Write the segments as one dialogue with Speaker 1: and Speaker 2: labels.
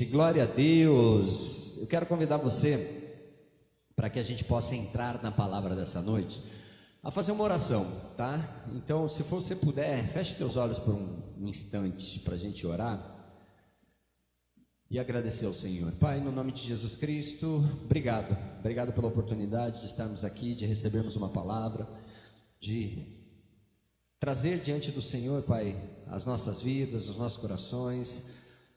Speaker 1: Glória a Deus. Eu quero convidar você, para que a gente possa entrar na palavra dessa noite, a fazer uma oração, tá? Então, se você puder, feche teus olhos por um instante, para a gente orar e agradecer ao Senhor. Pai, no nome de Jesus Cristo, obrigado pela oportunidade de estarmos aqui, de recebermos uma palavra, de trazer diante do Senhor, Pai, as nossas vidas, os nossos corações.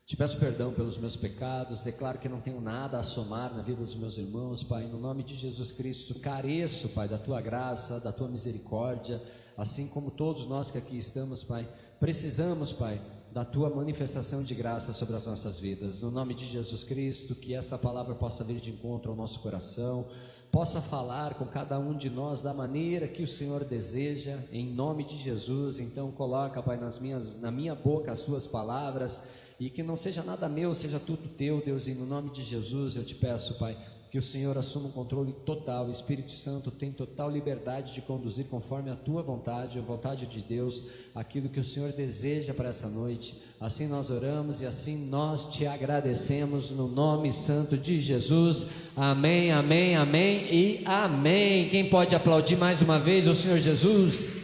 Speaker 1: Te peço perdão pelos meus pecados, declaro que não tenho nada a somar na vida dos meus irmãos, Pai, no nome de Jesus Cristo, careço, Pai, da Tua graça, da Tua misericórdia, assim como todos nós que aqui estamos, Pai, precisamos, Pai, da Tua manifestação de graça sobre as nossas vidas, no nome de Jesus Cristo, que esta palavra possa vir de encontro ao nosso coração, possa falar com cada um de nós da maneira que o Senhor deseja, em nome de Jesus. Então coloca, Pai, na minha boca as Tuas palavras, e que não seja nada meu, seja tudo Teu, Deus, e no nome de Jesus eu te peço, Pai, que o Senhor assuma o controle total. O Espírito Santo tem total liberdade de conduzir conforme a Tua vontade, a vontade de Deus, aquilo que o Senhor deseja para essa noite. Assim nós oramos e assim nós Te agradecemos, no nome santo de Jesus. Amém, amém, amém e amém. Quem pode aplaudir mais uma vez o Senhor Jesus?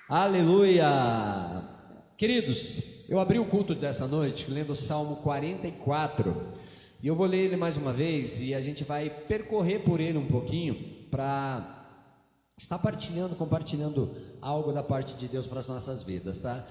Speaker 1: Aleluia! Queridos, eu abri o culto dessa noite lendo o Salmo 44, e eu vou ler ele mais uma vez, e a gente vai percorrer por ele um pouquinho, para estar compartilhando algo da parte de Deus para as nossas vidas, tá?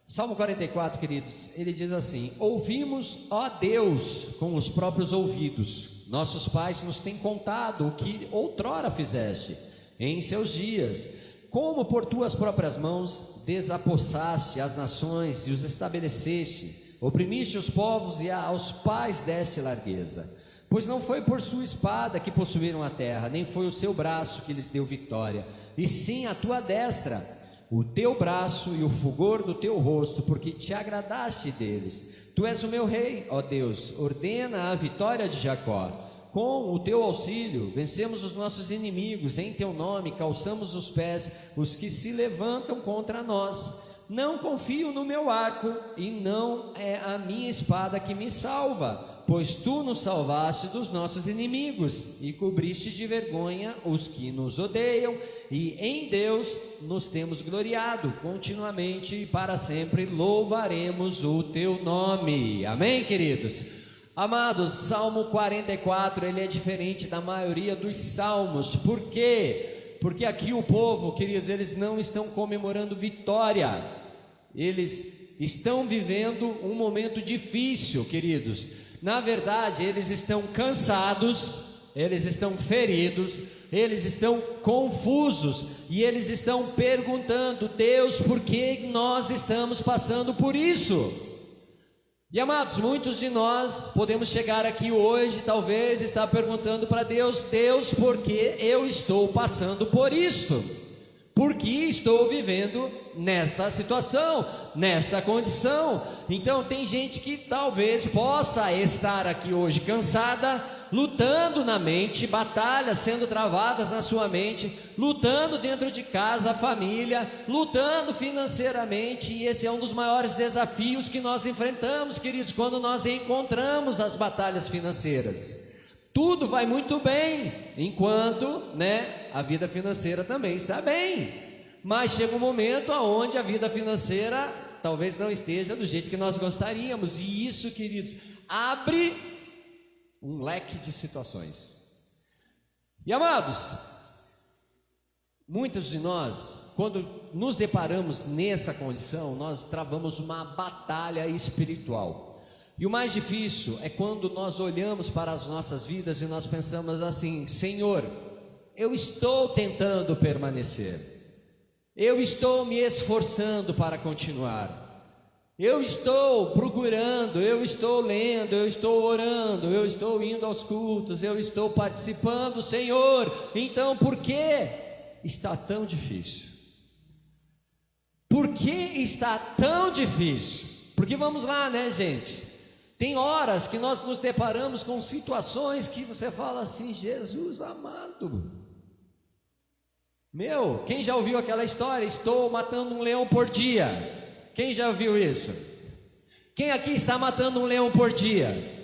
Speaker 1: Salmo 44, queridos, ele diz assim: ouvimos, ó Deus, com os próprios ouvidos, nossos pais nos têm contado o que outrora fizeste em seus dias, como por tuas próprias mãos desapossaste as nações e os estabeleceste, oprimiste os povos e aos pais deste largueza. Pois não foi por sua espada que possuíram a terra, nem foi o seu braço que lhes deu vitória, e sim a tua destra, o teu braço e o fulgor do teu rosto, porque te agradaste deles. Tu és o meu rei, ó Deus, ordena a vitória de Jacó. Com o teu auxílio, vencemos os nossos inimigos, em teu nome calçamos os pés, os que se levantam contra nós. Não confio no meu arco, e não é a minha espada que me salva, pois tu nos salvaste dos nossos inimigos, e cobriste de vergonha os que nos odeiam, e em Deus nos temos gloriado, continuamente e para sempre louvaremos o teu nome. Amém, queridos? Amados, Salmo 44, ele é diferente da maioria dos salmos. Por quê? Porque aqui o povo, queridos, eles não estão comemorando vitória, eles estão vivendo um momento difícil, queridos. Na verdade, eles estão cansados, eles estão feridos, eles estão confusos, e eles estão perguntando: Deus, por que nós estamos passando por isso? E amados, muitos de nós podemos chegar aqui hoje, talvez estar perguntando para Deus: Deus, por que eu estou passando por isto? Por que estou vivendo nesta situação, nesta condição? Então tem gente que talvez possa estar aqui hoje cansada, lutando na mente, batalhas sendo travadas na sua mente, lutando dentro de casa, a família, lutando financeiramente, e esse é um dos maiores desafios que nós enfrentamos, queridos, quando nós encontramos as batalhas financeiras. Tudo vai muito bem, enquanto, a vida financeira também está bem, mas chega um momento onde a vida financeira talvez não esteja do jeito que nós gostaríamos, e isso, queridos, abre um leque de situações. E amados, muitos de nós, quando nos deparamos nessa condição, nós travamos uma batalha espiritual. E o mais difícil é quando nós olhamos para as nossas vidas e nós pensamos assim: Senhor, eu estou tentando permanecer, eu estou me esforçando para continuar, eu estou procurando, eu estou lendo, eu estou orando, eu estou indo aos cultos, eu estou participando, Senhor, então por que está tão difícil? Por que está tão difícil? Porque vamos lá, gente? Tem horas que nós nos deparamos com situações que você fala assim: Jesus amado, quem já ouviu aquela história? Estou matando um leão por dia. Quem já ouviu isso? Quem aqui está matando um leão por dia?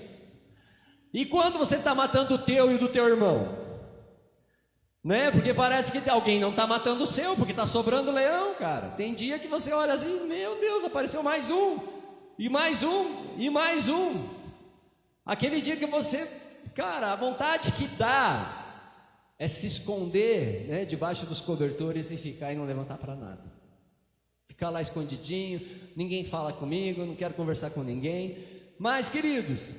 Speaker 1: E quando você está matando o teu e o do teu irmão? Né? Porque parece que alguém não está matando o seu, porque está sobrando leão, cara. Tem dia que você olha assim, meu Deus, apareceu mais um, e mais um, e mais um. Aquele dia que você, cara, a vontade que dá é se esconder, né, debaixo dos cobertores e ficar e não levantar para nada. Ficar lá escondidinho, ninguém fala comigo, não quero conversar com ninguém. Mas, queridos,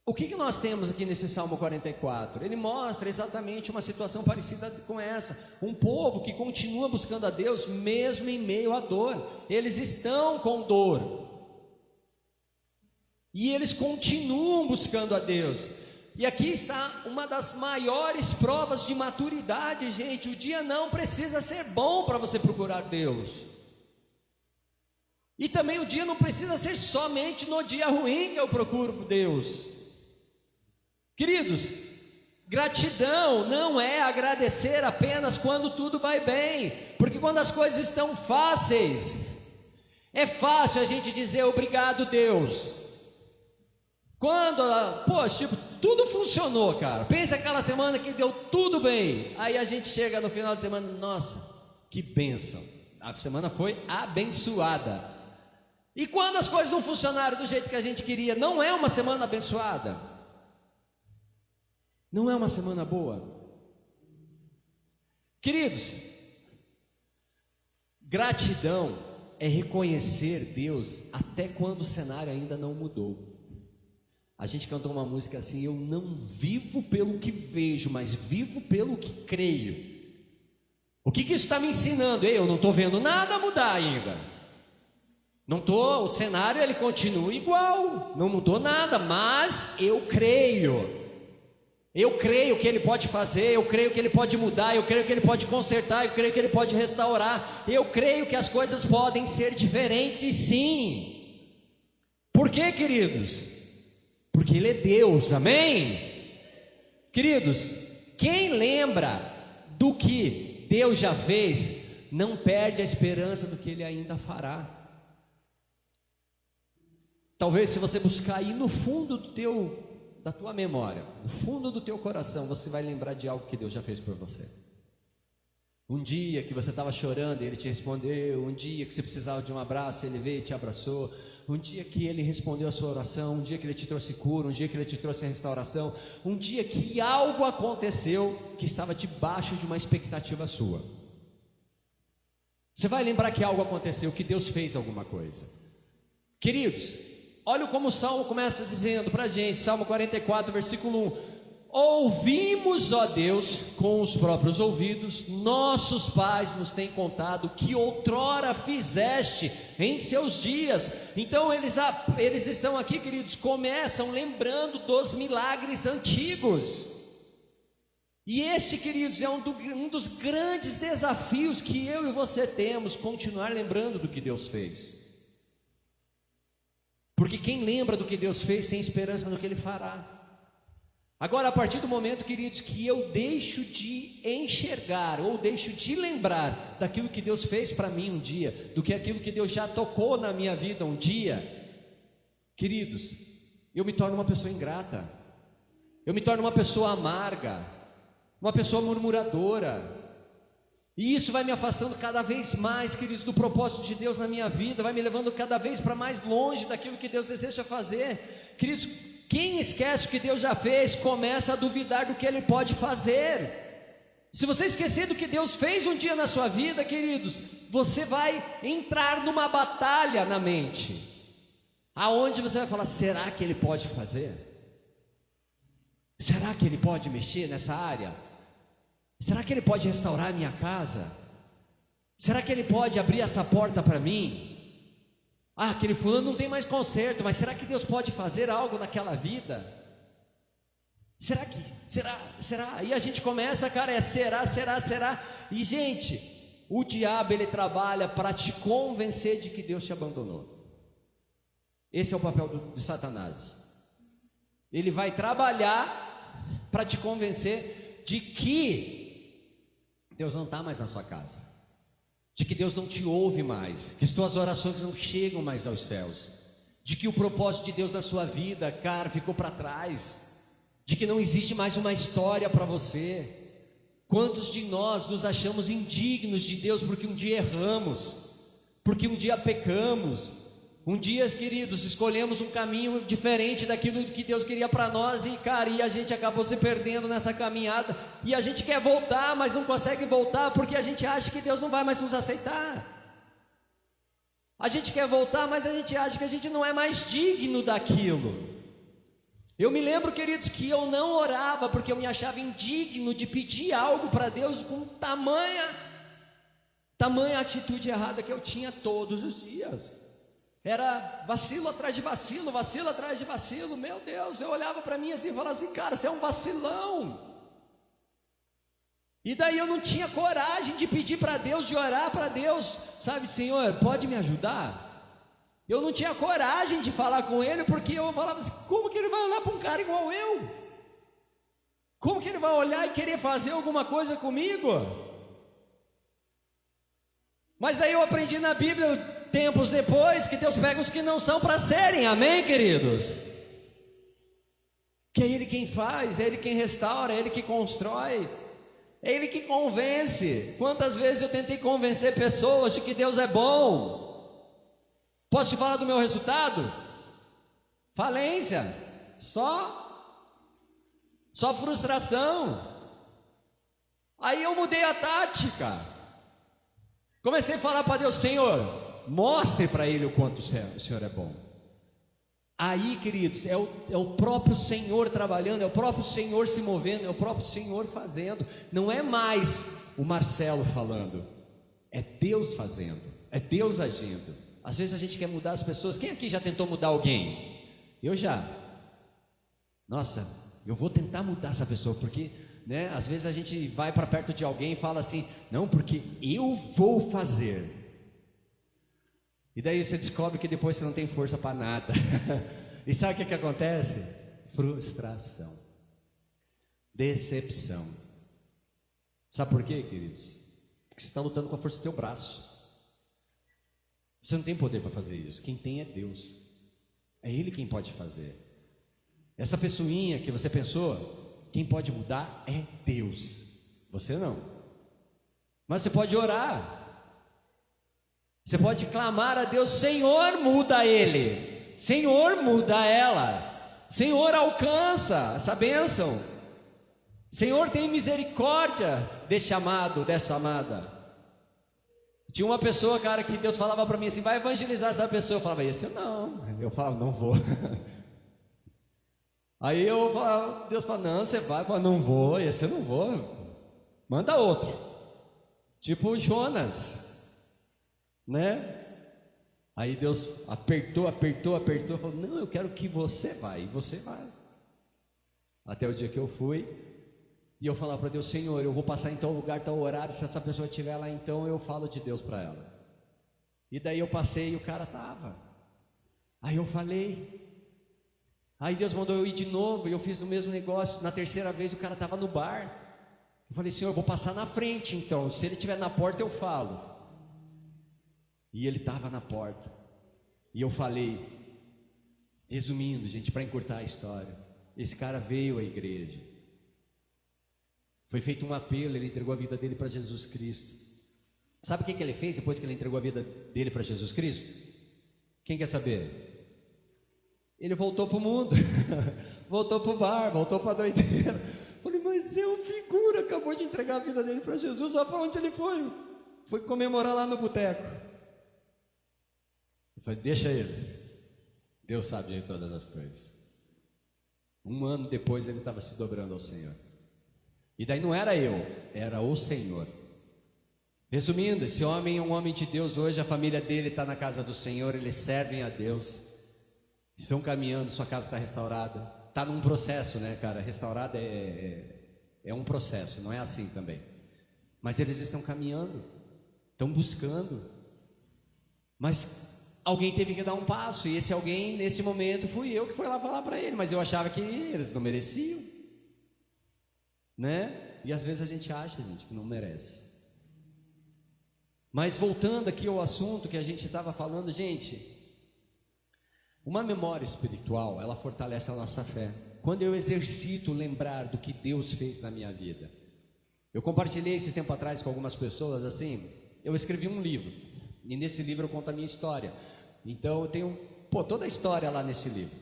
Speaker 1: o que nós temos aqui nesse Salmo 44? Ele mostra exatamente uma situação parecida com essa. Um povo que continua buscando a Deus mesmo em meio à dor. Eles estão com dor. E eles continuam buscando a Deus. E aqui está uma das maiores provas de maturidade, gente. O dia não precisa ser bom para você procurar Deus. E também o dia não precisa ser somente no dia ruim que eu procuro Deus. Queridos, gratidão não é agradecer apenas quando tudo vai bem, porque quando as coisas estão fáceis, é fácil a gente dizer obrigado, Deus. Quando, poxa, tipo, tudo funcionou, cara. Pensa aquela semana que deu tudo bem. Aí a gente chega no final de semana, nossa, que bênção. A semana foi abençoada. E quando as coisas não funcionaram do jeito que a gente queria, não é uma semana abençoada. Não é uma semana boa. Queridos, gratidão é reconhecer Deus até quando o cenário ainda não mudou. A gente cantou uma música assim: eu não vivo pelo que vejo, mas vivo pelo que creio. O que isso está me ensinando? Eu não estou vendo nada mudar ainda. Não estou, o cenário ele continua igual, não mudou nada, mas eu creio. Eu creio que Ele pode fazer, eu creio que Ele pode mudar, eu creio que Ele pode consertar, eu creio que Ele pode restaurar, eu creio que as coisas podem ser diferentes, sim. Por quê, queridos? Porque Ele é Deus, amém? Queridos, quem lembra do que Deus já fez, não perde a esperança do que Ele ainda fará. Talvez se você buscar aí no fundo da tua memória, no fundo do teu coração, você vai lembrar de algo que Deus já fez por você. Um dia que você estava chorando e Ele te respondeu. Um dia que você precisava de um abraço, Ele veio e te abraçou. Um dia que Ele respondeu a sua oração. Um dia que Ele te trouxe cura. Um dia que Ele te trouxe restauração. Um dia que algo aconteceu que estava debaixo de uma expectativa sua. Você vai lembrar que algo aconteceu, que Deus fez alguma coisa. Queridos, olha como o Salmo começa dizendo para a gente, Salmo 44, versículo 1: ouvimos, ó Deus, com os próprios ouvidos, nossos pais nos têm contado que outrora fizeste em seus dias. Então eles estão aqui, queridos, começam lembrando dos milagres antigos. E esse, queridos, é um dos grandes desafios que eu e você temos, continuar lembrando do que Deus fez. Porque quem lembra do que Deus fez tem esperança no que Ele fará. Agora, a partir do momento, queridos, que eu deixo de enxergar ou deixo de lembrar daquilo que Deus fez para mim um dia, do que aquilo que Deus já tocou na minha vida um dia, queridos, eu me torno uma pessoa ingrata, eu me torno uma pessoa amarga, uma pessoa murmuradora. E isso vai me afastando cada vez mais, queridos, do propósito de Deus na minha vida, vai me levando cada vez para mais longe daquilo que Deus deseja fazer. Queridos, quem esquece o que Deus já fez, começa a duvidar do que Ele pode fazer. Se você esquecer do que Deus fez um dia na sua vida, queridos, você vai entrar numa batalha na mente, aonde você vai falar: será que Ele pode fazer? Será que Ele pode mexer nessa área? Será que Ele pode restaurar a minha casa? Será que Ele pode abrir essa porta para mim? Ah, aquele fulano não tem mais conserto, mas será que Deus pode fazer algo naquela vida? Será que? Será? E a gente começa, cara, será? E gente, o diabo ele trabalha para te convencer de que Deus te abandonou. Esse é o papel de Satanás. Ele vai trabalhar para te convencer de que Deus não está mais na sua casa, de que Deus não te ouve mais, que suas orações não chegam mais aos céus, de que o propósito de Deus na sua vida, cara, ficou para trás, de que não existe mais uma história para você. Quantos de nós nos achamos indignos de Deus porque um dia erramos, porque um dia pecamos, um dia, queridos, escolhemos um caminho diferente daquilo que Deus queria para nós e, cara, e a gente acabou se perdendo nessa caminhada, e a gente quer voltar, mas não consegue voltar porque a gente acha que Deus não vai mais nos aceitar. A gente quer voltar, mas a gente acha que a gente não é mais digno daquilo. Eu me lembro, queridos, que eu não orava porque eu me achava indigno de pedir algo para Deus com tamanha atitude errada que eu tinha todos os dias. Era vacilo atrás de vacilo, vacilo atrás de vacilo. Meu Deus, eu olhava para mim assim e falava assim, cara, você é um vacilão. E daí eu não tinha coragem de pedir para Deus, de orar para Deus, sabe, Senhor, pode me ajudar? Eu não tinha coragem de falar com Ele, porque eu falava assim, como que Ele vai olhar para um cara igual eu? Como que Ele vai olhar e querer fazer alguma coisa comigo? Mas daí eu aprendi na Bíblia, tempos depois, que Deus pega os que não são para serem, amém, queridos? Que é Ele quem faz, é Ele quem restaura, é Ele que constrói, é Ele que convence. Quantas vezes eu tentei convencer pessoas de que Deus é bom? Posso te falar do meu resultado? Falência, só frustração. Aí eu mudei a tática, comecei a falar para Deus, Senhor, mostre para Ele o quanto o Senhor é bom. Aí, queridos, é o próprio Senhor trabalhando, é o próprio Senhor se movendo, é o próprio Senhor fazendo. Não é mais o Marcelo falando, é Deus fazendo, é Deus agindo. Às vezes a gente quer mudar as pessoas. Quem aqui já tentou mudar alguém? Eu já. Nossa, eu vou tentar mudar essa pessoa, porque, né, às vezes a gente vai para perto de alguém e fala assim, não, porque eu vou fazer. E daí você descobre que depois você não tem força para nada. E sabe o que acontece? Frustração, decepção. Sabe por quê, queridos? Porque você está lutando com a força do teu braço. Você não tem poder para fazer isso. Quem tem é Deus. É Ele quem pode fazer. Essa pessoinha que você pensou, quem pode mudar é Deus. Você não. Mas você pode orar. Você pode clamar a Deus, Senhor, muda ele. Senhor, muda ela. Senhor, alcança essa bênção. Senhor, tem misericórdia desse amado, dessa amada. Tinha uma pessoa, cara, que Deus falava para mim assim, vai evangelizar essa pessoa. Eu falava, esse eu não. Eu falava, não vou. Aí eu falava, Deus fala, não, você vai. Eu falava, não vou, esse eu não vou. Manda outro. Tipo Jonas, né? Aí Deus apertou, falou, não, eu quero que você vai. E você vai. Até o dia que eu fui. E eu falava para Deus, Senhor, eu vou passar em tal lugar, tal horário, se essa pessoa estiver lá, então eu falo de Deus para ela. E daí eu passei e o cara estava. Aí eu falei. Aí Deus mandou eu ir de novo, e eu fiz o mesmo negócio. Na terceira vez o cara estava no bar. Eu falei, Senhor, eu vou passar na frente então, se ele estiver na porta eu falo. E ele estava na porta. E eu falei, resumindo, gente, para encurtar a história, esse cara veio à igreja. Foi feito um apelo, ele entregou a vida dele para Jesus Cristo. Sabe o que ele fez depois que ele entregou a vida dele para Jesus Cristo? Quem quer saber? Ele voltou para o mundo, voltou para o bar, voltou para a doideira. Falei, mas é um figura, acabou de entregar a vida dele para Jesus, olha para onde ele foi? Foi comemorar lá no boteco. Eu falei, deixa ele, Deus sabe de todas as coisas. Um ano depois ele estava se dobrando ao Senhor. E daí não era eu, era o Senhor. Resumindo, esse homem é um homem de Deus hoje, a família dele está na casa do Senhor, eles servem a Deus, estão caminhando, sua casa está restaurada. Está num processo, né, cara? Restaurada é um processo, não é assim também. Mas eles estão caminhando, estão buscando. Mas alguém teve que dar um passo, e esse alguém, nesse momento, fui eu que fui lá falar para ele, mas eu achava que eles não mereciam. Né? E às vezes a gente acha, gente, que não merece. Mas voltando aqui ao assunto que a gente estava falando, gente, Uma memória espiritual, ela fortalece a nossa fé. Quando eu exercito lembrar do que Deus fez na minha vida. Eu compartilhei esse tempo atrás com algumas pessoas, assim, eu escrevi um livro, e nesse livro eu conto a minha história. Então eu tenho, toda a história lá nesse livro.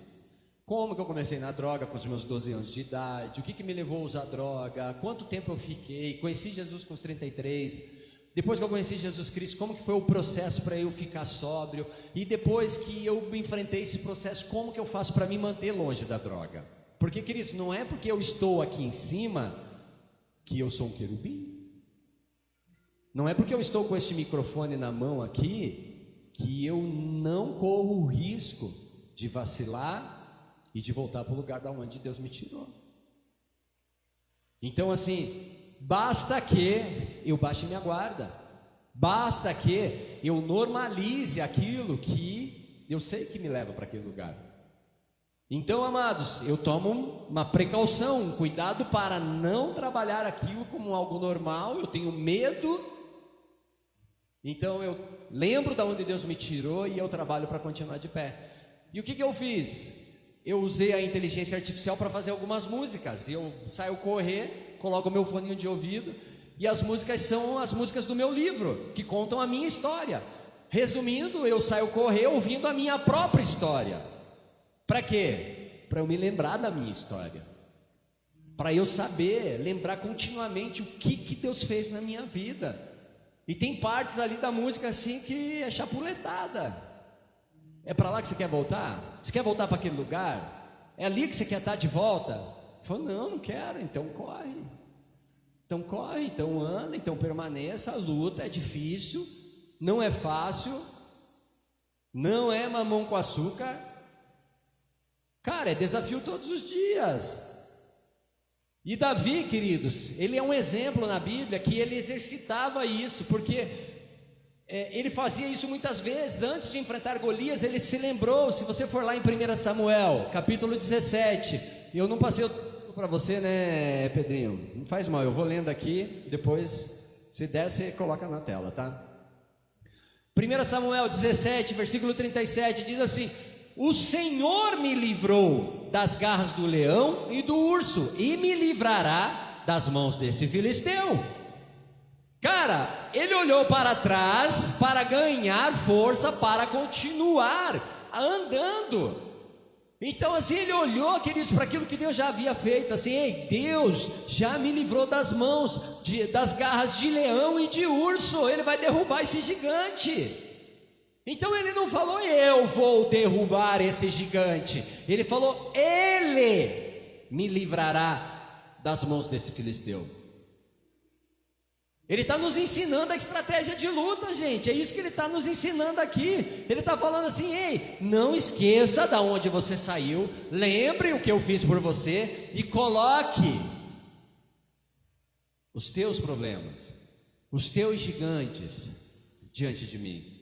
Speaker 1: Como que eu comecei na droga com os meus 12 anos de idade, o que me levou a usar droga, quanto tempo eu fiquei, conheci Jesus com os 33, depois que eu conheci Jesus Cristo, como que foi o processo para eu ficar sóbrio, e depois que eu enfrentei esse processo, como que eu faço para me manter longe da droga? Porque, queridos, não é porque eu estou aqui em cima que eu sou um querubim. Não é porque eu estou com este microfone na mão aqui que eu não corro o risco de vacilar e de voltar para o lugar da onde Deus me tirou. Então, assim, basta que eu baixe minha guarda, basta que eu normalize aquilo que eu sei que me leva para aquele lugar. Então, amados, eu tomo uma precaução, um cuidado para não trabalhar aquilo como algo normal. Eu tenho medo, então eu lembro de onde Deus me tirou e eu trabalho para continuar de pé. E o que eu fiz? Eu usei a inteligência artificial para fazer algumas músicas. Eu saio correr, coloco o meu foninho de ouvido, e as músicas são as músicas do meu livro, que contam a minha história. Resumindo, eu saio correr ouvindo a minha própria história. Para quê? Para eu me lembrar da minha história, para eu saber, lembrar continuamente o que Deus fez na minha vida. E tem partes ali da música assim que é chapuletada. É para lá que você quer voltar? Você quer voltar para aquele lugar? É ali que você quer estar de volta? Eu falo, não quero. Então corre, então anda, então permaneça. A luta é difícil, não é fácil, não é mamão com açúcar. Cara, é desafio todos os dias. E Davi, queridos, ele é um exemplo na Bíblia que ele exercitava isso, porque ele fazia isso muitas vezes. Antes de enfrentar Golias, ele se lembrou. Se você for lá em 1 Samuel, capítulo 17, eu não passei para você, né, Pedrinho? Não faz mal, eu vou lendo aqui, depois, se der, você coloca na tela, tá? 1 Samuel 17, versículo 37, diz assim: o Senhor me livrou das garras do leão e do urso, e me livrará das mãos desse filisteu. Cara, ele olhou para trás para ganhar força, para continuar andando. Então assim, ele olhou, queridos, para aquilo que Deus já havia feito. Assim, ei, Deus já me livrou das mãos, das garras de leão e de urso. Ele vai derrubar esse gigante. Então ele não falou, eu vou derrubar esse gigante. Ele falou, ele me livrará das mãos desse filisteu. Ele está nos ensinando a estratégia de luta, gente. É isso que ele está nos ensinando aqui. Ele está falando assim, ei, não esqueça de onde você saiu. Lembre o que eu fiz por você e coloque os teus problemas, os teus gigantes diante de mim.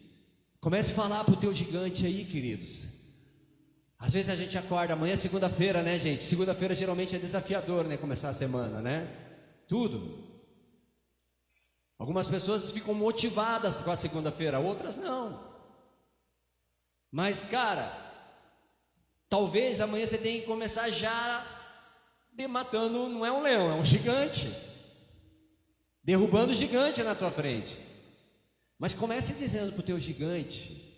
Speaker 1: Comece a falar para o teu gigante aí, queridos. Às vezes a gente acorda, amanhã é segunda-feira, né, gente? Segunda-feira geralmente é desafiador, né? Começar a semana, né? Tudo. Algumas pessoas ficam motivadas com a segunda-feira, outras não. Mas, cara, talvez amanhã você tenha que começar já matando, não é um leão, é um gigante. Derrubando o gigante na tua frente. Mas comece dizendo para o teu gigante,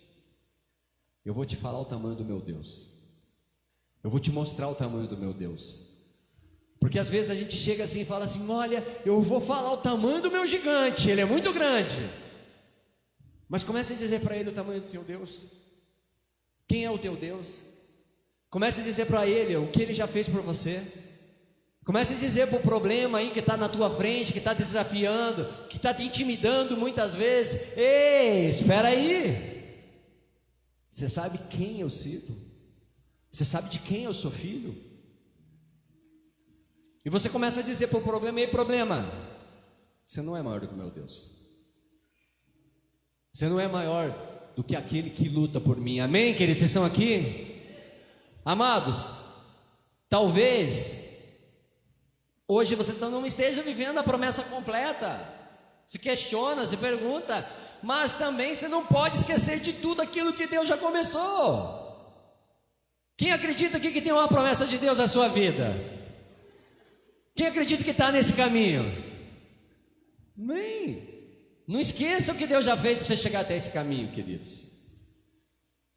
Speaker 1: eu vou te falar o tamanho do meu Deus. Eu vou te mostrar o tamanho do meu Deus. Porque às vezes a gente chega assim e fala assim, olha, eu vou falar o tamanho do meu gigante, ele é muito grande. Mas comece a dizer para ele o tamanho do teu Deus. Quem é o teu Deus? Comece a dizer para ele o que ele já fez por você. Comece a dizer para o problema aí que está na tua frente, que está desafiando, que está te intimidando muitas vezes, ei, espera aí. Você sabe quem eu sirvo? Você sabe de quem eu sou filho? E você começa a dizer para o problema, ei, problema, você não é maior do que o meu Deus. Você não é maior do que aquele que luta por mim. Amém, queridos? Vocês estão aqui? Amados, talvez hoje você não esteja vivendo a promessa completa. Se questiona, se pergunta, mas também você não pode esquecer de tudo aquilo que Deus já começou. Quem acredita aqui que tem uma promessa de Deus na sua vida? Quem acredita que está nesse caminho? Amém. Não esqueça o que Deus já fez para você chegar até esse caminho, queridos.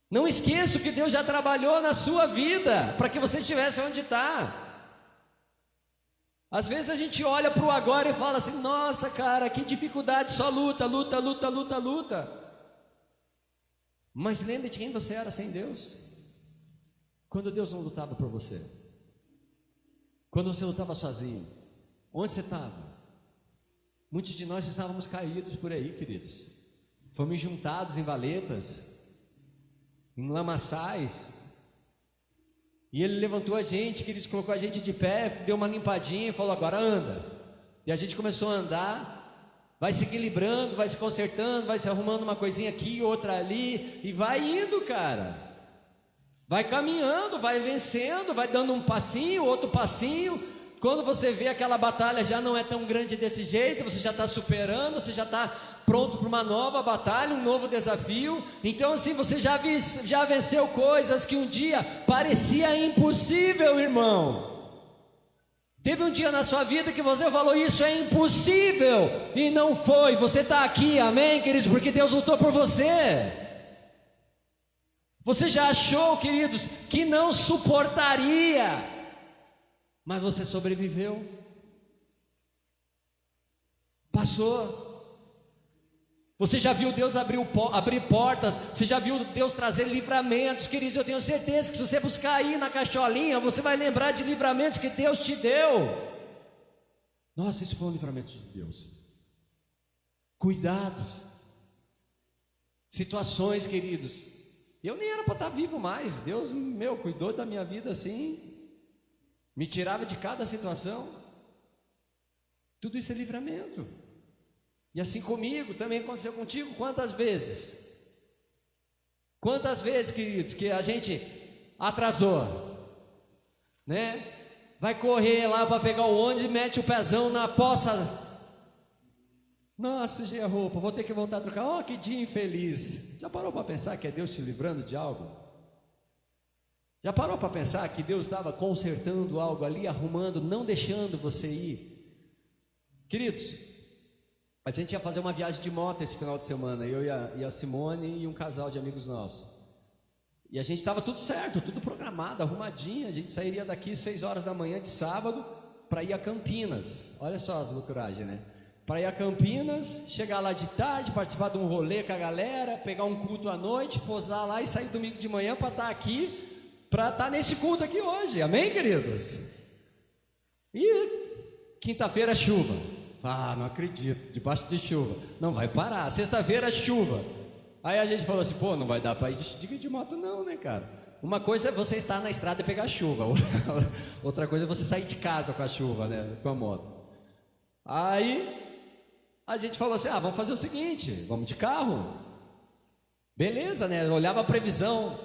Speaker 1: Não esqueça o que Deus já trabalhou na sua vida para que você estivesse onde está. Às vezes a gente olha para o agora e fala assim: nossa, cara, que dificuldade, só luta, luta, luta, luta, luta. Mas lembre de quem você era sem Deus. Quando Deus não lutava por você, quando você lutava sozinho, onde você estava? Muitos de nós estávamos caídos por aí, queridos. Fomos juntados em valetas, em lamaçais, e Ele levantou a gente, queridos, colocou a gente de pé, deu uma limpadinha e falou: agora anda. E a gente começou a andar, vai se equilibrando, vai se consertando, vai se arrumando uma coisinha aqui, outra ali, e vai indo, cara. Vai caminhando, vai vencendo, vai dando um passinho, outro passinho. Quando você vê aquela batalha já não é tão grande desse jeito, você já está superando, você já está pronto para uma nova batalha, um novo desafio. Então assim, você já venceu coisas que um dia parecia impossível, irmão. Teve um dia na sua vida que você falou: isso é impossível, e não foi. Você está aqui, amém, queridos, porque Deus lutou por você. Você já achou, queridos, que não suportaria, mas você sobreviveu, passou. Você já viu Deus abrir portas, você já viu Deus trazer livramentos, queridos. Eu tenho certeza que se você buscar aí na caixolinha, você vai lembrar de livramentos que Deus te deu. Nossa, isso foi um livramento de Deus. Cuidados, situações, queridos. Eu nem era para estar vivo mais. Deus, cuidou da minha vida assim, me tirava de cada situação. Tudo isso é livramento. E assim comigo, também aconteceu contigo. Quantas vezes, queridos, que a gente atrasou, né? Vai correr lá para pegar o ônibus e mete o pezão na poça. Nossa, sujei a roupa, vou ter que voltar a trocar. Oh, que dia infeliz. Já parou para pensar que é Deus te livrando de algo? Já parou para pensar que Deus estava consertando algo ali, arrumando, não deixando você ir? Queridos, a gente ia fazer uma viagem de moto esse final de semana, eu e a Simone e um casal de amigos nossos. E a gente estava tudo certo, tudo programado, arrumadinho. A gente sairia daqui 6 horas da manhã de sábado para ir a Campinas. Olha só as loucuragens, né? Para ir a Campinas, chegar lá de tarde, participar de um rolê com a galera, pegar um culto à noite, posar lá e sair domingo de manhã para estar aqui, para estar nesse culto aqui hoje, amém, queridos? E quinta-feira chuva. Ah, não acredito, debaixo de chuva, não vai parar. Sexta-feira chuva. Aí a gente falou assim: pô, não vai dar para ir de moto não, né, cara? Uma coisa é você estar na estrada e pegar chuva, outra coisa é você sair de casa com a chuva, né, com a moto. Aí a gente falou assim: vamos fazer o seguinte, vamos de carro. Beleza, né? Eu olhava a previsão,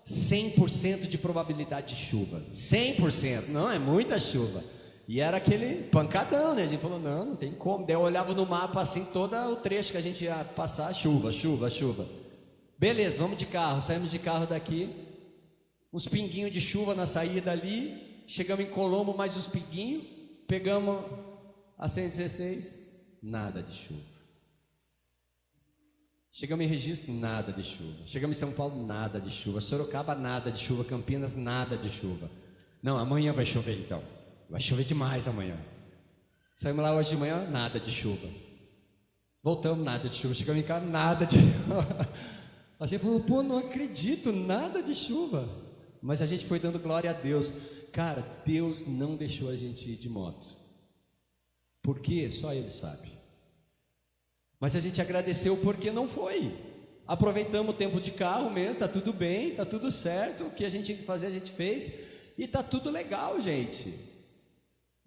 Speaker 1: 100% de probabilidade de chuva. 100%, não, é muita chuva. E era aquele pancadão, né? A gente falou: não tem como. Daí eu olhava no mapa assim, todo o trecho que a gente ia passar, chuva, chuva, chuva. Beleza, vamos de carro. Saímos de carro daqui, uns pinguinhos de chuva na saída ali. Chegamos em Colombo, mais uns pinguinhos. Pegamos a 116, nada de chuva. Chegamos em Registro, nada de chuva. Chegamos em São Paulo, nada de chuva. Sorocaba, nada de chuva. Campinas, nada de chuva. Não, amanhã vai chover então. Vai chover demais amanhã. Saímos lá hoje de manhã, nada de chuva. Voltamos, nada de chuva. Chegamos em casa, nada de chuva. A gente falou: pô, não acredito, nada de chuva. Mas a gente foi dando glória a Deus. Cara, Deus não deixou a gente ir de moto. Por quê? Só Ele sabe. Mas a gente agradeceu porque não foi. Aproveitamos o tempo de carro mesmo, está tudo bem, está tudo certo. O que a gente tinha que fazer, a gente fez. E está tudo legal, gente.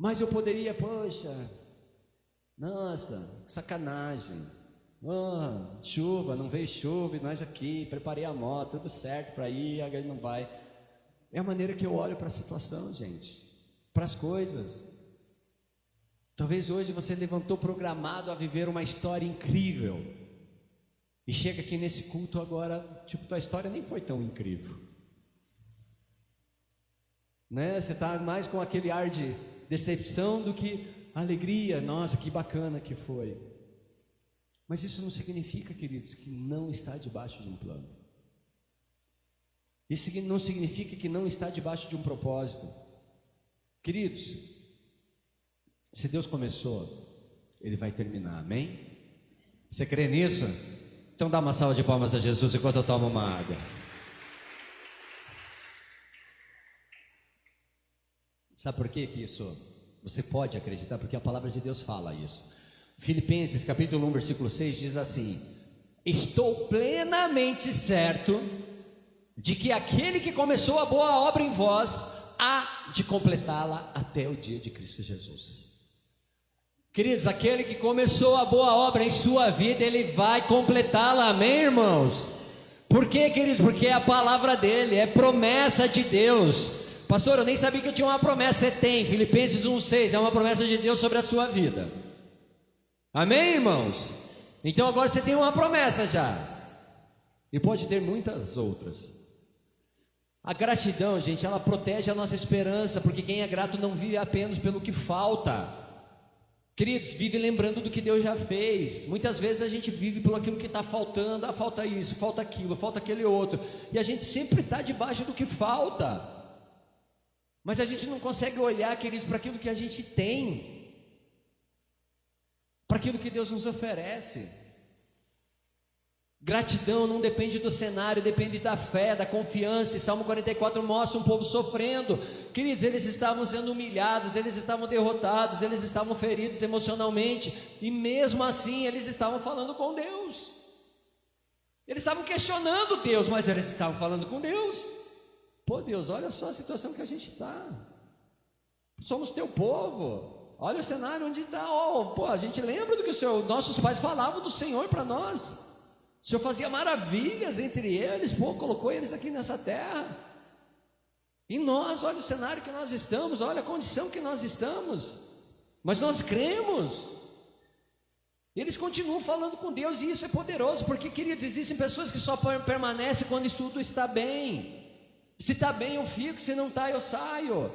Speaker 1: Mas eu poderia, poxa, nossa, sacanagem. Chuva, não veio chuva, e nós aqui, preparei a moto, tudo certo para ir, agora não vai. É a maneira que eu olho para a situação, gente, para as coisas. Talvez hoje você levantou programado a viver uma história incrível, e chega aqui nesse culto agora, tipo, tua história nem foi tão incrível. né? Você está mais com aquele ar de decepção do que alegria. Nossa, que bacana que foi. Mas isso não significa, queridos, que não está debaixo de um plano. Isso não significa que não está debaixo de um propósito. Queridos, se Deus começou, Ele vai terminar, amém? Você crê nisso? Então dá uma salva de palmas a Jesus enquanto eu tomo uma água. Sabe por que isso? Você pode acreditar, porque a palavra de Deus fala isso. Filipenses capítulo 1, versículo 6 diz assim: estou plenamente certo de que aquele que começou a boa obra em vós há de completá-la até o dia de Cristo Jesus. Queridos, aquele que começou a boa obra em sua vida, ele vai completá-la, amém, irmãos? Por quê, queridos? Porque é a palavra dele, é promessa de Deus. Pastor, eu nem sabia que eu tinha uma promessa. Você tem, Filipenses 1,6, é uma promessa de Deus sobre a sua vida. Amém, irmãos? Então agora você tem uma promessa já, e pode ter muitas outras. A gratidão, gente, ela protege a nossa esperança, porque quem é grato não vive apenas pelo que falta. Queridos, vive lembrando do que Deus já fez. Muitas vezes a gente vive pelo aquilo que está faltando. Ah, falta isso, falta aquilo, falta aquele outro, e a gente sempre está debaixo do que falta. Mas a gente não consegue olhar, queridos, para aquilo que a gente tem, para aquilo que Deus nos oferece. Gratidão não depende do cenário, depende da fé, da confiança. E Salmo 44 mostra um povo sofrendo. Queridos, eles estavam sendo humilhados, eles estavam derrotados, eles estavam feridos emocionalmente, e mesmo assim eles estavam falando com Deus. Eles estavam questionando Deus, mas eles estavam falando com Deus. Pô, Deus, olha só a situação que a gente está. Somos teu povo. Olha o cenário onde está. Pô, a gente lembra do que nossos pais falavam do Senhor para nós. O Senhor fazia maravilhas entre eles, pô, colocou eles aqui nessa terra. E nós, olha o cenário que nós estamos, olha a condição que nós estamos. Mas nós cremos. Eles continuam falando com Deus, e isso é poderoso, porque, queridos, existem pessoas que só permanecem quando tudo está bem. Se está bem eu fico, se não está eu saio.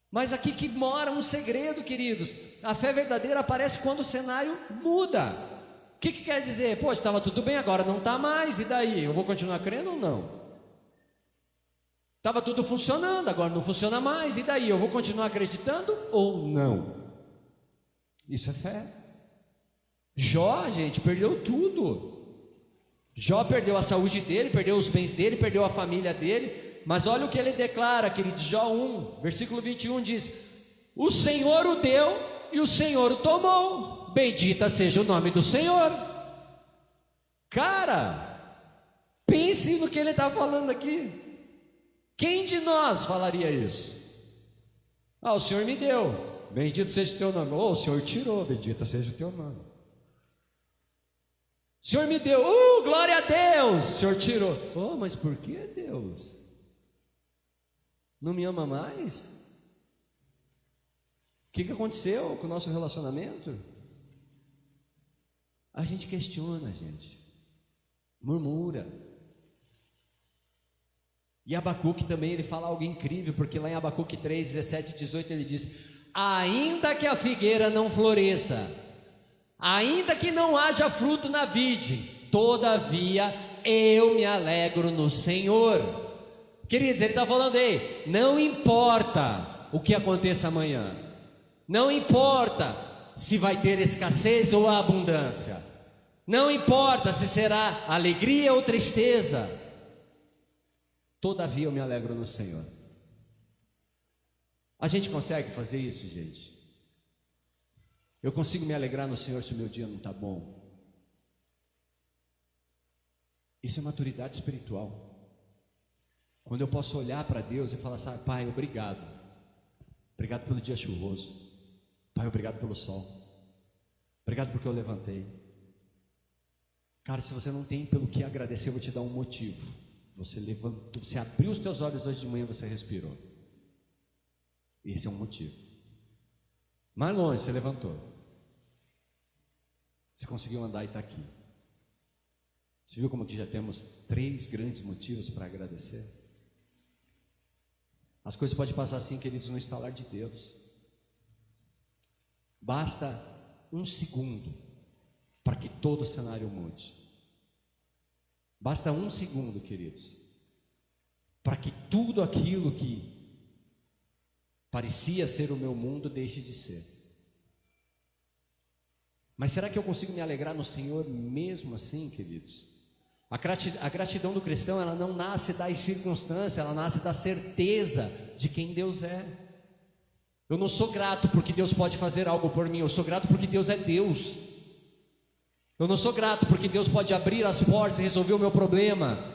Speaker 1: Mas aqui que mora um segredo, queridos. A fé verdadeira aparece quando o cenário muda. O que quer dizer? Poxa, estava tudo bem, agora não está mais, e daí? Eu vou continuar crendo ou não? Estava tudo funcionando, agora não funciona mais, e daí? Eu vou continuar acreditando ou não? Isso é fé. Jó, gente, perdeu tudo. Jó perdeu a saúde dele, perdeu os bens dele, perdeu a família dele, mas olha o que ele declara, querido. Jó 1, versículo 21 diz: o Senhor o deu e o Senhor o tomou, bendita seja o nome do Senhor. Cara, pense no que ele está falando aqui. Quem de nós falaria isso? Ah, o Senhor me deu, bendito seja o teu nome. Ou o Senhor tirou, bendito seja o teu nome. O Senhor me deu, glória a Deus. O Senhor tirou, mas por que Deus? Não me ama mais? O que aconteceu com o nosso relacionamento? A gente questiona, gente, murmura. E Abacuque também, ele fala algo incrível, porque lá em Abacuque 3, 17 e 18 ele diz: ainda que a figueira não floresça, ainda que não haja fruto na vide, todavia eu me alegro no Senhor. Queridos, ele está falando aí, não importa o que aconteça amanhã, não importa se vai ter escassez ou abundância, não importa se será alegria ou tristeza, todavia eu me alegro no Senhor. A gente consegue fazer isso, gente? Eu consigo me alegrar no Senhor se o meu dia não está bom? Isso é maturidade espiritual. Quando eu posso olhar para Deus e falar assim: Pai, obrigado. Obrigado pelo dia chuvoso. Pai, obrigado pelo sol. Obrigado porque eu levantei. Cara, se você não tem pelo que agradecer, eu vou te dar um motivo. Você levantou, você abriu os teus olhos hoje de manhã, você respirou. Esse é um motivo. Mais longe, você levantou. Você conseguiu andar e está aqui. Você viu como que já temos 3 grandes motivos para agradecer? As coisas podem passar assim, queridos, no estalar de Deus. Basta um segundo para que todo o cenário mude. Basta um segundo, queridos, para que tudo aquilo que parecia ser o meu mundo deixe de ser. Mas será que eu consigo me alegrar no Senhor mesmo assim, queridos? A gratidão do cristão, ela não nasce das circunstâncias, ela nasce da certeza de quem Deus é. Eu não sou grato porque Deus pode fazer algo por mim, eu sou grato porque Deus é Deus. Eu não sou grato porque Deus pode abrir as portas e resolver o meu problema.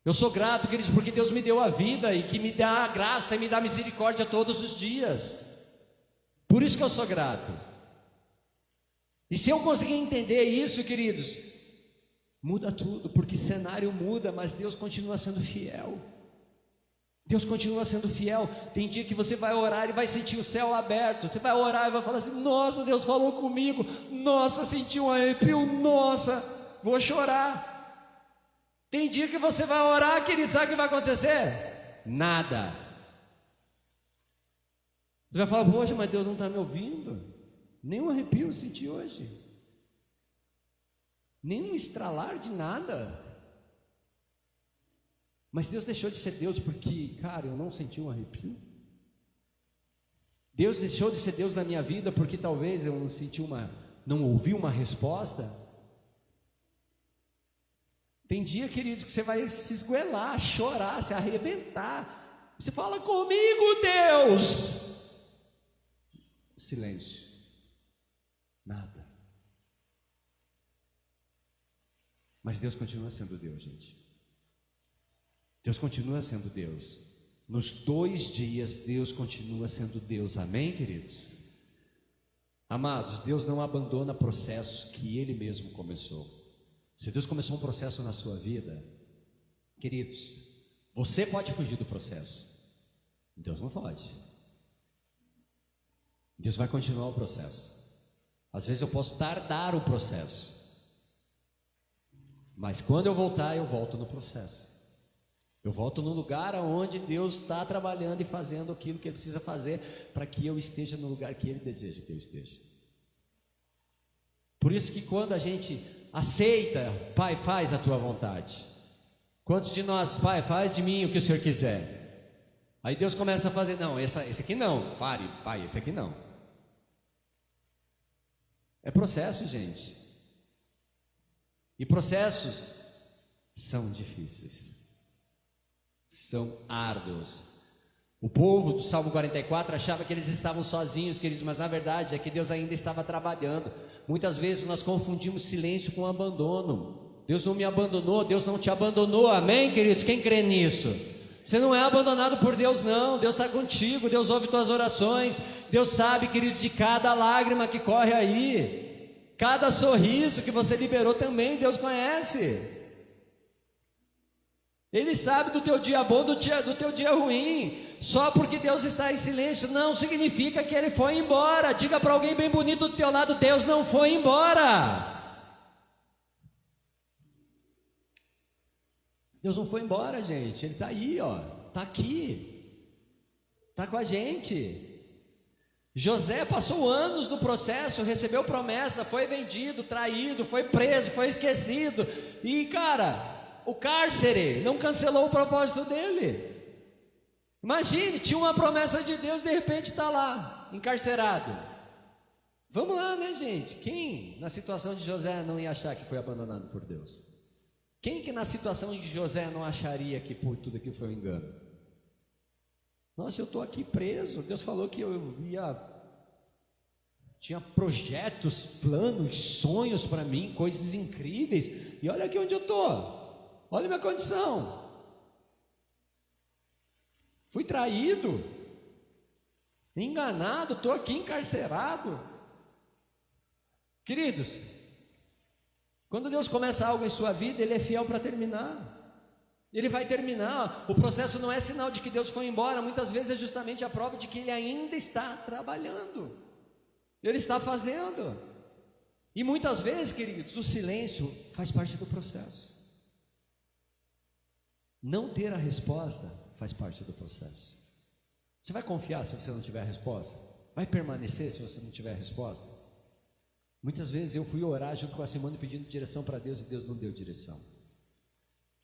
Speaker 1: Eu sou grato, queridos, porque Deus me deu a vida e que me dá a graça e me dá misericórdia todos os dias. Por isso que eu sou grato. E se eu conseguir entender isso, queridos, muda tudo, porque cenário muda, mas Deus continua sendo fiel. Deus continua sendo fiel. Tem dia que você vai orar e vai sentir o céu aberto. Você vai orar e vai falar assim: nossa, Deus falou comigo. Nossa, senti um arrepio. Nossa, vou chorar. Tem dia que você vai orar, querido, sabe o que vai acontecer? Nada. Você vai falar: poxa, mas Deus não está me ouvindo. Nenhum arrepio eu senti hoje. Nenhum estralar de nada. Mas Deus deixou de ser Deus porque, cara, eu não senti um arrepio. Deus deixou de ser Deus na minha vida porque talvez eu não ouvi uma resposta. Tem dia, queridos, que você vai se esgoelar, chorar, se arrebentar. Você fala: comigo, Deus. Silêncio. Nada. Mas Deus continua sendo Deus, gente. Deus continua sendo Deus. Nos 2 dias, Deus continua sendo Deus. Amém, queridos? Amados, Deus não abandona processos que Ele mesmo começou. Se Deus começou um processo na sua vida, queridos, você pode fugir do processo. Deus não pode. Deus vai continuar o processo. Às vezes eu posso tardar o processo, mas quando eu voltar, eu volto no processo. Eu volto no lugar onde Deus está trabalhando e fazendo aquilo que Ele precisa fazer para que eu esteja no lugar que Ele deseja que eu esteja. Por isso que quando a gente aceita: Pai, faz a Tua vontade. Quantos de nós: Pai, faz de mim o que o Senhor quiser. Aí Deus começa a fazer: não, esse aqui não. Pare, Pai, esse aqui não. É processo, gente. E processos são difíceis. São árduos. O povo do Salmo 44 achava que eles estavam sozinhos, queridos, mas na verdade é que Deus ainda estava trabalhando. Muitas vezes nós confundimos silêncio com abandono. Deus não me abandonou, Deus não te abandonou. Amém, queridos? Quem crê nisso? Você não é abandonado por Deus, não. Deus está contigo, Deus ouve tuas orações. Deus sabe, queridos, de cada lágrima que corre aí, cada sorriso que você liberou também, Deus conhece. Ele sabe do teu dia bom, do teu dia ruim. Só porque Deus está em silêncio não significa que Ele foi embora. Diga para alguém bem bonito do teu lado: Deus não foi embora. Deus não foi embora, gente. Ele está aí, ó. Está aqui. Está com a gente. José passou anos no processo, recebeu promessa, foi vendido, traído, foi preso, foi esquecido. E, cara, o cárcere não cancelou o propósito dele. Imagine, tinha uma promessa de Deus, de repente está lá, encarcerado. Vamos lá, né, gente? Quem na situação de José não ia achar que foi abandonado por Deus? Quem que na situação de José não acharia que por tudo aquilo foi um engano? Nossa, eu estou aqui preso, Deus falou que eu tinha projetos, planos, sonhos para mim, coisas incríveis, e olha aqui onde eu estou, olha a minha condição, fui traído, enganado, estou aqui encarcerado. Queridos, quando Deus começa algo em sua vida, Ele é fiel para terminar. Ele vai terminar. O processo não é sinal de que Deus foi embora. Muitas vezes é justamente a prova de que Ele ainda está trabalhando. Ele está fazendo. E muitas vezes, queridos, o silêncio faz parte do processo. Não ter a resposta faz parte do processo. Você vai confiar se você não tiver resposta? Vai permanecer se você não tiver resposta? Muitas vezes eu fui orar junto com a Simone pedindo direção para Deus e Deus não deu direção.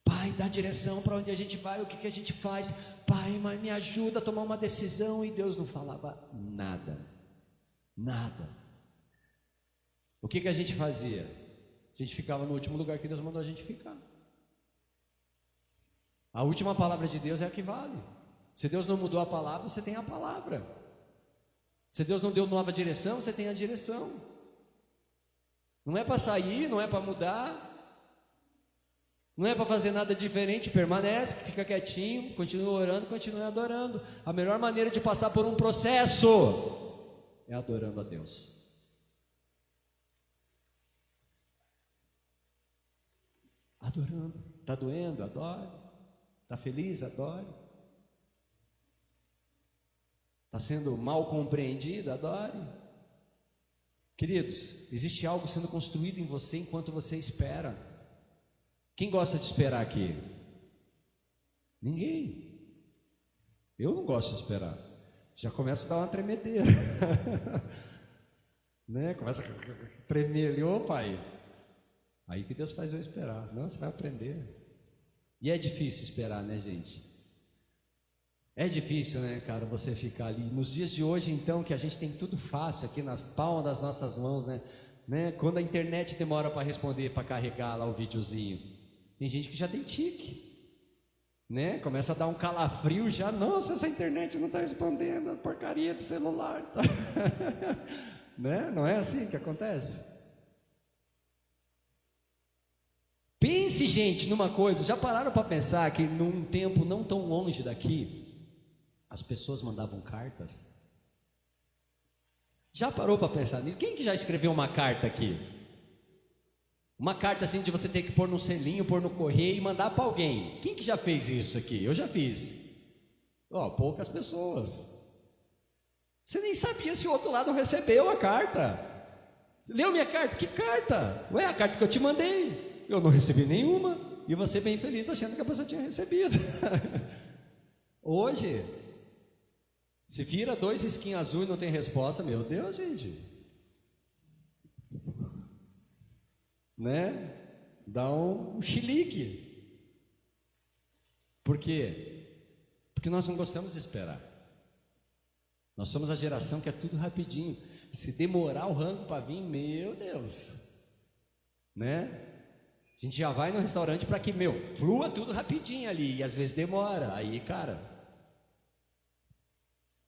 Speaker 1: Pai, dá direção para onde a gente vai, o que a gente faz. Pai, mas me ajuda a tomar uma decisão. E Deus não falava nada. Nada. O que a gente fazia? A gente ficava no último lugar que Deus mandou a gente ficar. A última palavra de Deus é a que vale. Se Deus não mudou a palavra, você tem a palavra. Se Deus não deu nova direção, você tem a direção. Não é para sair, não é para mudar, não é para fazer nada diferente. Permanece, fica quietinho, continua orando, continua adorando. A melhor maneira de passar por um processo é adorando a Deus. Adorando. Está doendo? Adore. Está feliz? Adore. Está sendo mal compreendido? Adore. Queridos, existe algo sendo construído em você enquanto você espera. Quem gosta de esperar aqui? Ninguém. Eu não gosto de esperar. Já começa a dar uma tremedeira. Né? Começa a tremer ali, ô pai. Aí que Deus faz eu esperar. Não, você vai aprender. E é difícil esperar, né, gente? É difícil, né, cara, você ficar ali. Nos dias de hoje, então, que a gente tem tudo fácil aqui na palma das nossas mãos, né? Quando a internet demora para responder, para carregar lá o videozinho. Tem gente que já tem tique, né? Começa a dar um calafrio já. Nossa, essa internet não está respondendo, a porcaria do celular. Tá? Né? Não é assim que acontece? Pense, gente, numa coisa. Já pararam para pensar que num tempo não tão longe daqui, as pessoas mandavam cartas? Já parou para pensar nisso? Quem que já escreveu uma carta aqui? Uma carta assim de você ter que pôr num selinho, pôr no correio e mandar para alguém. Quem que já fez isso aqui? Eu já fiz. Poucas pessoas. Você nem sabia se o outro lado recebeu a carta. Leu minha carta? Que carta? Ué, a carta que eu te mandei. Eu não recebi nenhuma. E você bem feliz achando que a pessoa tinha recebido. Hoje, se vira 2 risquinhos azul e não tem resposta, meu Deus, gente. Né? Dá um chilique. Por quê? Porque nós não gostamos de esperar. Nós somos a geração que é tudo rapidinho. Se demorar o rango para vir, meu Deus. Né? A gente já vai no restaurante para que, flua tudo rapidinho ali. E às vezes demora. Aí, cara,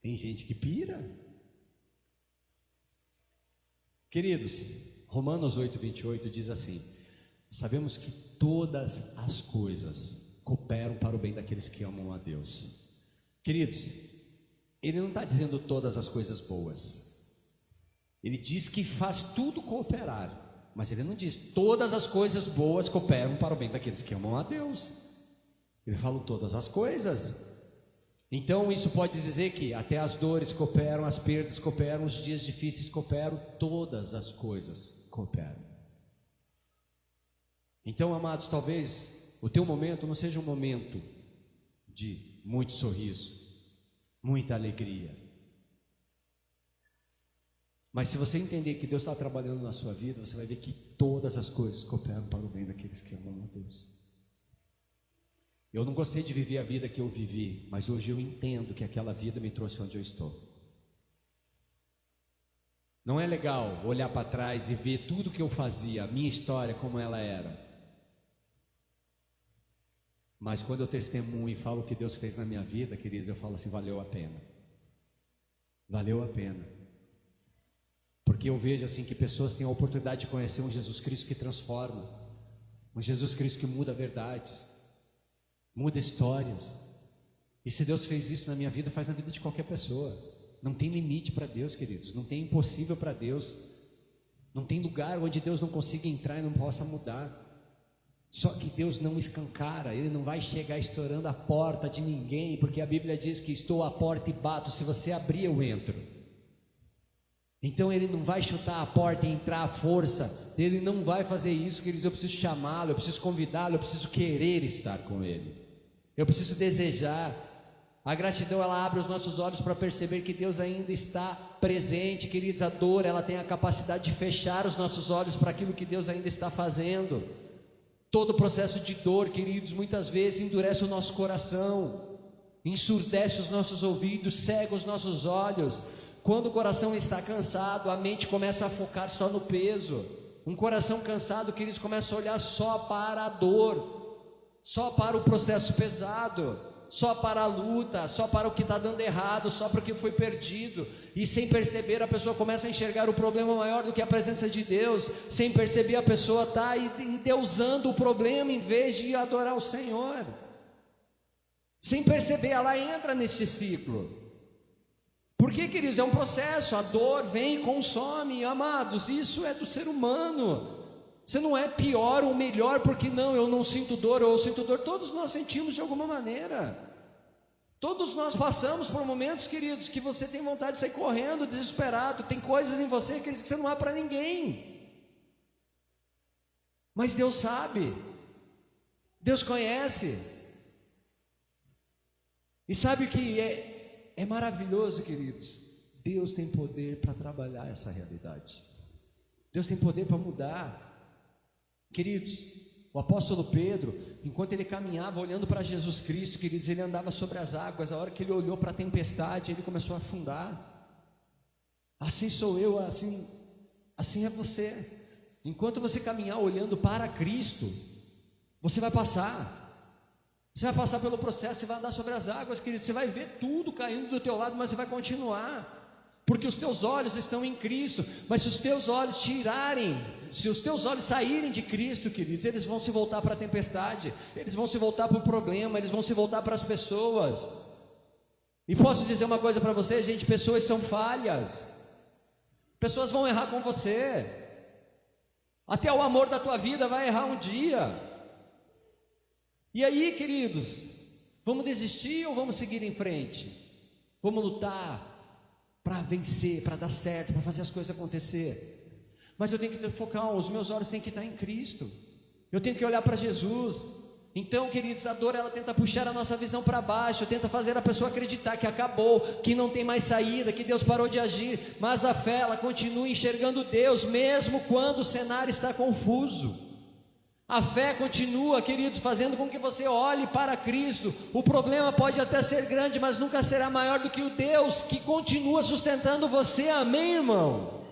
Speaker 1: tem gente que pira. Queridos, Romanos 8:28 diz assim: sabemos que todas as coisas cooperam para o bem daqueles que amam a Deus. Queridos, ele não está dizendo todas as coisas boas. Ele diz que faz tudo cooperar. Mas ele não diz todas as coisas boas cooperam para o bem daqueles que amam a Deus. Ele fala todas as coisas. Então isso pode dizer que até as dores cooperam, as perdas cooperam, os dias difíceis cooperam, todas as coisas cooperam. Então, amados, talvez o teu momento não seja um momento de muito sorriso, muita alegria. Mas se você entender que Deus está trabalhando na sua vida, você vai ver que todas as coisas cooperam para o bem daqueles que amam a Deus. Eu não gostei de viver a vida que eu vivi, mas hoje eu entendo que aquela vida me trouxe onde eu estou. Não é legal olhar para trás e ver tudo que eu fazia, a minha história como ela era. Mas quando eu testemunho e falo o que Deus fez na minha vida, queridos, eu falo assim, valeu a pena. Valeu a pena. Porque eu vejo assim que pessoas têm a oportunidade de conhecer um Jesus Cristo que transforma, um Jesus Cristo que muda verdades, muda histórias. E se Deus fez isso na minha vida, faz na vida de qualquer pessoa. Não tem limite para Deus, queridos. Não tem impossível para Deus. Não tem lugar onde Deus não consiga entrar e não possa mudar. Só que Deus não escancara. Ele não vai chegar estourando a porta de ninguém, porque a Bíblia diz que estou à porta e bato. Se você abrir, eu entro. Então ele não vai chutar a porta e entrar à força. Ele não vai fazer isso, queridos. Eu preciso chamá-lo, eu preciso convidá-lo, eu preciso querer estar com ele. Eu preciso desejar. A gratidão, ela abre os nossos olhos para perceber que Deus ainda está presente, queridos. A dor, ela tem a capacidade de fechar os nossos olhos para aquilo que Deus ainda está fazendo. Todo o processo de dor, queridos, muitas vezes endurece o nosso coração, ensurdece os nossos ouvidos, cega os nossos olhos. Quando o coração está cansado, a mente começa a focar só no peso. Um coração cansado, queridos, começa a olhar só para a dor, só para o processo pesado, só para a luta, só para o que está dando errado, só para o que foi perdido. E sem perceber, a pessoa começa a enxergar o problema maior do que a presença de Deus. Sem perceber, a pessoa está endeusando o problema em vez de adorar o Senhor. Sem perceber, ela entra nesse ciclo. Porque, queridos, é um processo. A dor vem e consome. Amados, isso é do ser humano. Você não é pior ou melhor porque não, eu não sinto dor ou eu sinto dor. Todos nós sentimos de alguma maneira. Todos nós passamos por momentos, queridos, que você tem vontade de sair correndo, desesperado. Tem coisas em você, queridos, que você não há para ninguém. Mas Deus sabe. Deus conhece. E sabe o que é maravilhoso, queridos? Deus tem poder para trabalhar essa realidade. Deus tem poder para mudar. Queridos, o apóstolo Pedro, enquanto ele caminhava olhando para Jesus Cristo, queridos, ele andava sobre as águas. A hora que ele olhou para a tempestade, ele começou a afundar. Assim sou eu, assim é você. Enquanto você caminhar olhando para Cristo, você vai passar. Você vai passar pelo processo e vai andar sobre as águas, queridos. Você vai ver tudo caindo do teu lado, mas você vai continuar. Porque os teus olhos estão em Cristo. Mas se os teus olhos se os teus olhos saírem de Cristo, queridos, eles vão se voltar para a tempestade, eles vão se voltar para o problema, eles vão se voltar para as pessoas. E posso dizer uma coisa para você, gente: pessoas são falhas, pessoas vão errar com você, até o amor da tua vida vai errar um dia. E aí, queridos, vamos desistir ou vamos seguir em frente? Vamos lutar para vencer, para dar certo, para fazer as coisas acontecer. Mas eu tenho que focar, os meus olhos têm que estar em Cristo. Eu tenho que olhar para Jesus. Então, queridos, a dor, ela tenta puxar a nossa visão para baixo, tenta fazer a pessoa acreditar que acabou, que não tem mais saída, que Deus parou de agir. Mas a fé, ela continua enxergando Deus, mesmo quando o cenário está confuso. A fé continua, queridos, fazendo com que você olhe para Cristo. O problema pode até ser grande, mas nunca será maior do que o Deus que continua sustentando você. Amém, irmão?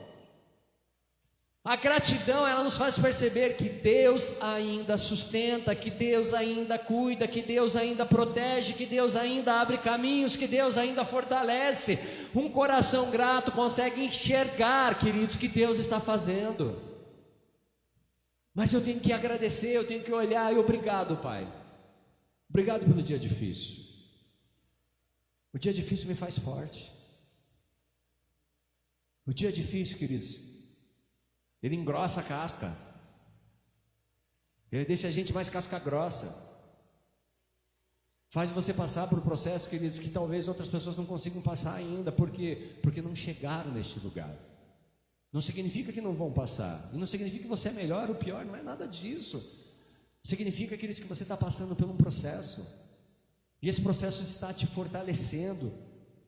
Speaker 1: A gratidão, ela nos faz perceber que Deus ainda sustenta, que Deus ainda cuida, que Deus ainda protege, que Deus ainda abre caminhos, que Deus ainda fortalece. Um coração grato consegue enxergar, queridos, que Deus está fazendo. Mas eu tenho que agradecer, eu tenho que olhar e obrigado, Pai. Obrigado pelo dia difícil. O dia difícil me faz forte. O dia difícil, queridos, ele engrossa a casca. Ele deixa a gente mais casca grossa. Faz você passar por um processo, queridos, que talvez outras pessoas não consigam passar ainda. Por quê? Porque não chegaram neste lugar. Não significa que não vão passar. E não significa que você é melhor ou pior. Não é nada disso. Significa, queridos, que você está passando por um processo. E esse processo está te fortalecendo,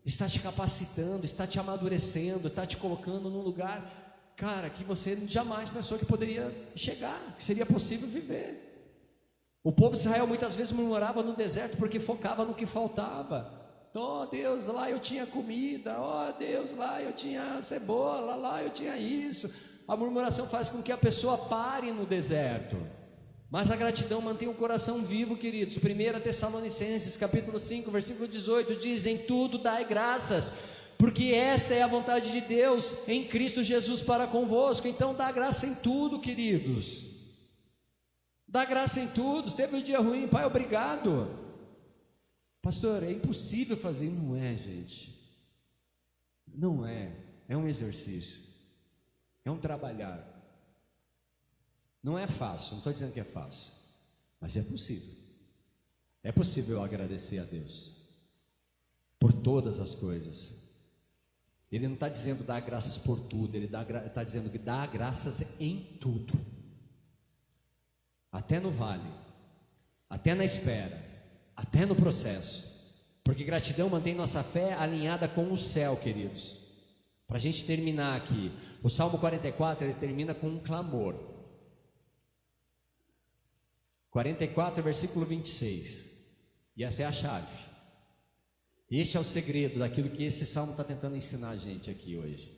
Speaker 1: está te capacitando, está te amadurecendo, está te colocando num lugar, cara, que você jamais pensou que poderia chegar, que seria possível viver. O povo de Israel muitas vezes murmurava no deserto porque focava no que faltava. Oh Deus, lá eu tinha comida, oh Deus, lá eu tinha cebola, lá eu tinha isso. A murmuração faz com que a pessoa pare no deserto. Mas a gratidão mantém o coração vivo, queridos. 1 Tessalonicenses capítulo 5, versículo 18 diz: em tudo dai graças, porque esta é a vontade de Deus em Cristo Jesus para convosco. Então dá graça em tudo, queridos. Dá graça em tudo. Teve um dia ruim, Pai, obrigado. Pastor, é impossível fazer. Não é, gente. Não é. É um exercício. É um trabalhar. Não é fácil, não estou dizendo que é fácil, mas é possível. É possível eu agradecer a Deus por todas as coisas. Ele não está dizendo dar graças por tudo, ele está dizendo que dá graças em tudo. Até no vale, até na espera, até no processo. Porque gratidão mantém nossa fé alinhada com o céu, queridos. Para a gente terminar aqui, o Salmo 44, ele termina com um clamor. 44, versículo 26. E essa é a chave. Este é o segredo daquilo que esse Salmo está tentando ensinar a gente aqui hoje.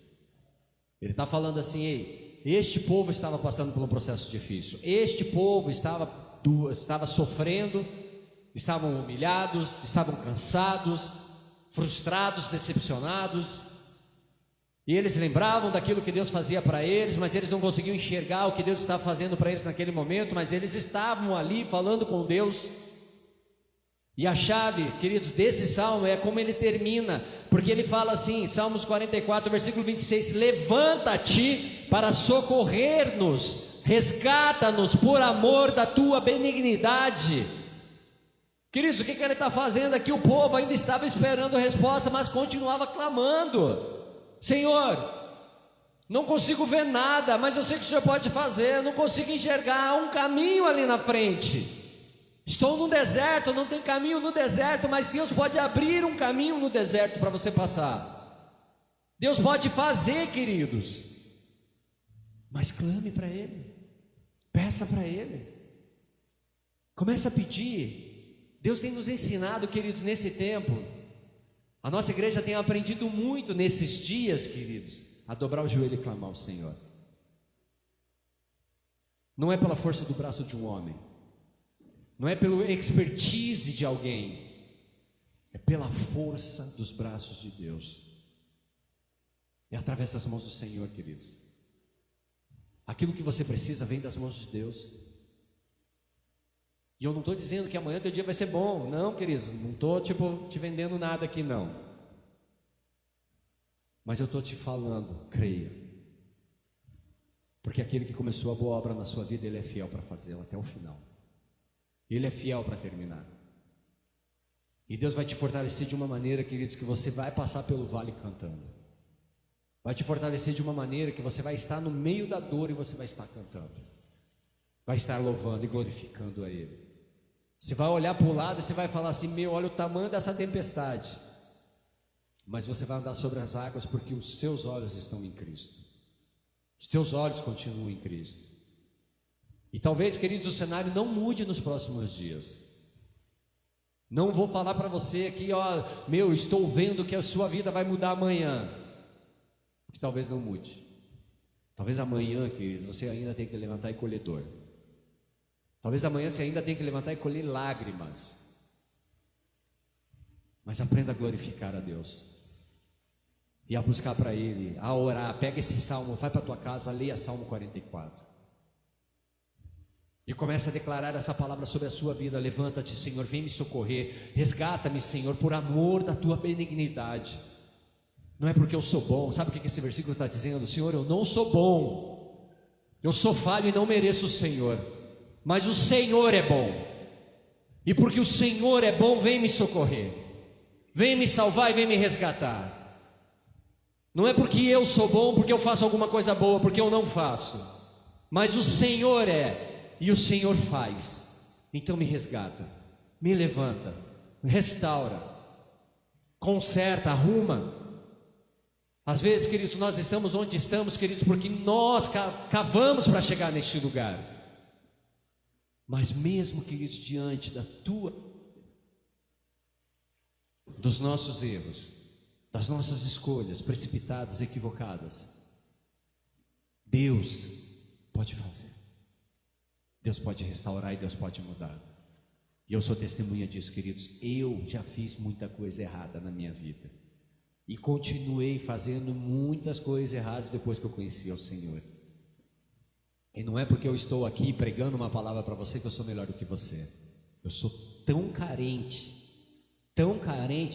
Speaker 1: Ele está falando assim: ei, este povo estava passando por um processo difícil. Este povo estava sofrendo, estavam humilhados, estavam cansados, frustrados, decepcionados. E eles lembravam daquilo que Deus fazia para eles, mas eles não conseguiam enxergar o que Deus estava fazendo para eles naquele momento, mas eles estavam ali falando com Deus. E a chave, queridos, desse salmo é como ele termina, porque ele fala assim, Salmos 44, versículo 26, levanta-te para socorrer-nos, resgata-nos por amor da tua benignidade. Queridos, o que ele está fazendo aqui? O povo ainda estava esperando a resposta, mas continuava clamando: Senhor, não consigo ver nada, mas eu sei que o Senhor pode fazer, eu não consigo enxergar um caminho ali na frente. Estou no deserto, não tem caminho no deserto, mas Deus pode abrir um caminho no deserto para você passar. Deus pode fazer, queridos. Mas clame para Ele, peça para Ele, comece a pedir. Deus tem nos ensinado, queridos, nesse tempo. A nossa igreja tem aprendido muito nesses dias, queridos, a dobrar o joelho e clamar ao Senhor. Não é pela força do braço de um homem, não é pelo expertise de alguém, é pela força dos braços de Deus. É através das mãos do Senhor, queridos. Aquilo que você precisa vem das mãos de Deus. E eu não estou dizendo que amanhã teu dia vai ser bom, não, queridos, não estou te vendendo nada aqui, não. Mas eu estou te falando, creia, porque aquele que começou a boa obra na sua vida, ele é fiel para fazê-la até o final. Ele é fiel para terminar. E Deus vai te fortalecer de uma maneira, queridos, que você vai passar pelo vale cantando. Vai te fortalecer de uma maneira que você vai estar no meio da dor e você vai estar cantando. Vai estar louvando e glorificando a Ele. Você vai olhar para o lado e você vai falar assim: meu, olha o tamanho dessa tempestade. Mas você vai andar sobre as águas porque os seus olhos estão em Cristo. Os teus olhos continuam em Cristo. E talvez, queridos, o cenário não mude nos próximos dias. Não vou falar para você aqui, ó, meu, estou vendo que a sua vida vai mudar amanhã. Porque talvez não mude. Talvez amanhã, queridos, você ainda tenha que levantar e colher dor. Talvez amanhã você ainda tenha que levantar e colher lágrimas. Mas aprenda a glorificar a Deus. E a buscar para Ele, a orar. Pega esse salmo, vai para a tua casa, leia Salmo 44. E começa a declarar essa palavra sobre a sua vida: levanta-te, Senhor, vem me socorrer, resgata-me, Senhor, por amor da tua benignidade. Não é porque eu sou bom. Sabe o que esse versículo está dizendo? Senhor, eu não sou bom, eu sou falho e não mereço o Senhor, mas o Senhor é bom, e porque o Senhor é bom, vem me socorrer, vem me salvar e vem me resgatar. Não é porque eu sou bom, porque eu faço alguma coisa boa, porque eu não faço, mas o Senhor é, e o Senhor faz. Então me resgata, me levanta, restaura, conserta, arruma. Às vezes, queridos, nós estamos onde estamos, queridos, porque nós cavamos para chegar neste lugar. Mas mesmo, queridos, diante dos nossos erros, das nossas escolhas precipitadas, equivocadas, Deus pode fazer. Deus pode restaurar e Deus pode mudar. E eu sou testemunha disso, queridos. Eu já fiz muita coisa errada na minha vida. E continuei fazendo muitas coisas erradas depois que eu conheci o Senhor. E não é porque eu estou aqui pregando uma palavra para você que eu sou melhor do que você. Eu sou tão carente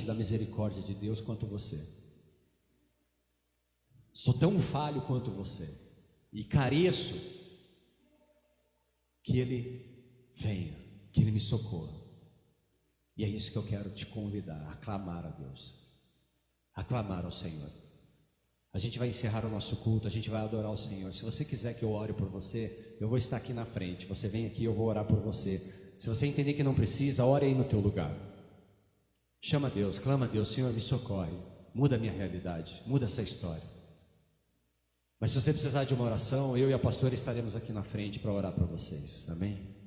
Speaker 1: da misericórdia de Deus quanto você. Sou tão falho quanto você. E careço que Ele venha, que Ele me socorra. E é isso que eu quero te convidar, a clamar a Deus, a clamar ao Senhor. A gente vai encerrar o nosso culto, a gente vai adorar o Senhor. Se você quiser que eu ore por você, eu vou estar aqui na frente. Você vem aqui, eu vou orar por você. Se você entender que não precisa, ore aí no teu lugar. Chama a Deus, clama a Deus: Senhor, me socorre, muda a minha realidade, muda essa história. Mas se você precisar de uma oração, eu e a pastora estaremos aqui na frente para orar para vocês, amém?